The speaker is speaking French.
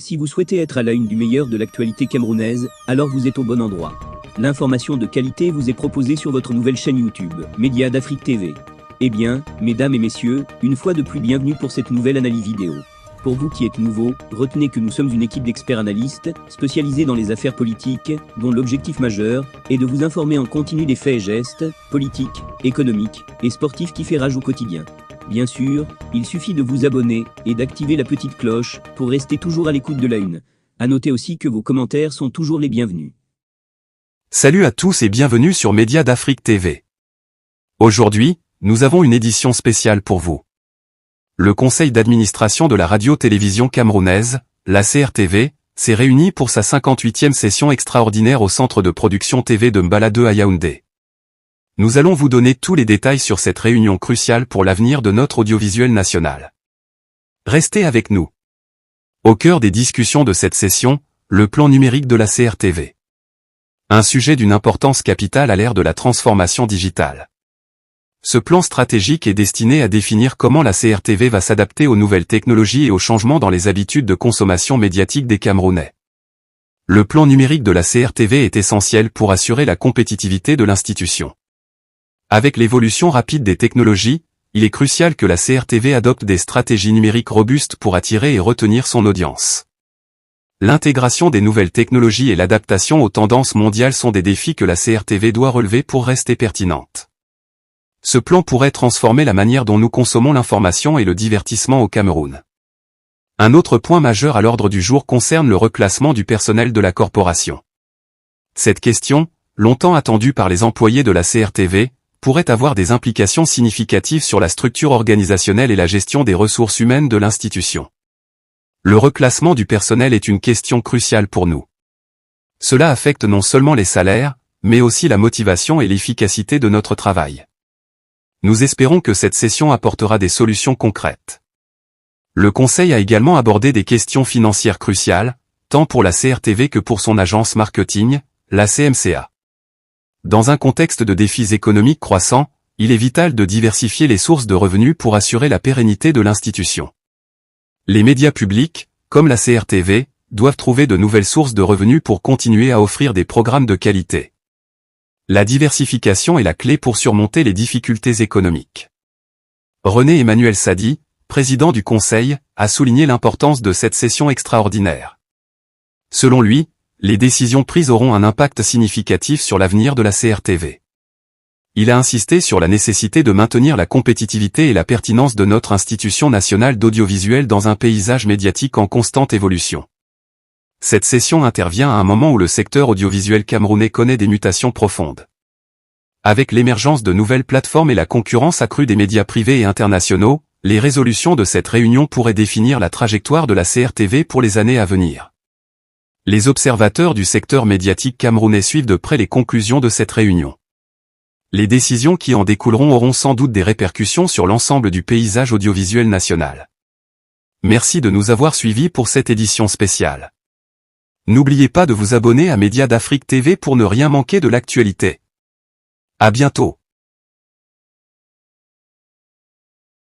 Si vous souhaitez être à la une du meilleur de l'actualité camerounaise, alors vous êtes au bon endroit. L'information de qualité vous est proposée sur votre nouvelle chaîne YouTube, Média d'Afrique TV. Eh bien, mesdames et messieurs, une fois de plus bienvenue pour cette nouvelle analyse vidéo. Pour vous qui êtes nouveaux, retenez que nous sommes une équipe d'experts analystes, spécialisés dans les affaires politiques, dont l'objectif majeur est de vous informer en continu des faits et gestes, politiques, économiques et sportifs qui fait rage au quotidien. Bien sûr, il suffit de vous abonner et d'activer la petite cloche pour rester toujours à l'écoute de la une. À noter aussi que vos commentaires sont toujours les bienvenus. Salut à tous et bienvenue sur Média d'Afrique TV. Aujourd'hui, nous avons une édition spéciale pour vous. Le conseil d'administration de la radio-télévision camerounaise, la CRTV, s'est réuni pour sa 58e session extraordinaire au centre de production TV de Mbala 2 à Yaoundé. Nous allons vous donner tous les détails sur cette réunion cruciale pour l'avenir de notre audiovisuel national. Restez avec nous. Au cœur des discussions de cette session, le plan numérique de la CRTV. Un sujet d'une importance capitale à l'ère de la transformation digitale. Ce plan stratégique est destiné à définir comment la CRTV va s'adapter aux nouvelles technologies et aux changements dans les habitudes de consommation médiatique des Camerounais. Le plan numérique de la CRTV est essentiel pour assurer la compétitivité de l'institution. Avec l'évolution rapide des technologies, il est crucial que la CRTV adopte des stratégies numériques robustes pour attirer et retenir son audience. L'intégration des nouvelles technologies et l'adaptation aux tendances mondiales sont des défis que la CRTV doit relever pour rester pertinente. Ce plan pourrait transformer la manière dont nous consommons l'information et le divertissement au Cameroun. Un autre point majeur à l'ordre du jour concerne le reclassement du personnel de la corporation. Cette question, longtemps attendue par les employés de la CRTV, pourrait avoir des implications significatives sur la structure organisationnelle et la gestion des ressources humaines de l'institution. Le reclassement du personnel est une question cruciale pour nous. Cela affecte non seulement les salaires, mais aussi la motivation et l'efficacité de notre travail. Nous espérons que cette session apportera des solutions concrètes. Le Conseil a également abordé des questions financières cruciales, tant pour la CRTV que pour son agence marketing, la CMCA. Dans un contexte de défis économiques croissants, il est vital de diversifier les sources de revenus pour assurer la pérennité de l'institution. Les médias publics, comme la CRTV, doivent trouver de nouvelles sources de revenus pour continuer à offrir des programmes de qualité. La diversification est la clé pour surmonter les difficultés économiques. René-Emmanuel Sadi, président du Conseil, a souligné l'importance de cette session extraordinaire. Selon lui, les décisions prises auront un impact significatif sur l'avenir de la CRTV. Il a insisté sur la nécessité de maintenir la compétitivité et la pertinence de notre institution nationale d'audiovisuel dans un paysage médiatique en constante évolution. Cette session intervient à un moment où le secteur audiovisuel camerounais connaît des mutations profondes. Avec l'émergence de nouvelles plateformes et la concurrence accrue des médias privés et internationaux, les résolutions de cette réunion pourraient définir la trajectoire de la CRTV pour les années à venir. Les observateurs du secteur médiatique camerounais suivent de près les conclusions de cette réunion. Les décisions qui en découleront auront sans doute des répercussions sur l'ensemble du paysage audiovisuel national. Merci de nous avoir suivis pour cette édition spéciale. N'oubliez pas de vous abonner à Média d'Afrique TV pour ne rien manquer de l'actualité. À bientôt.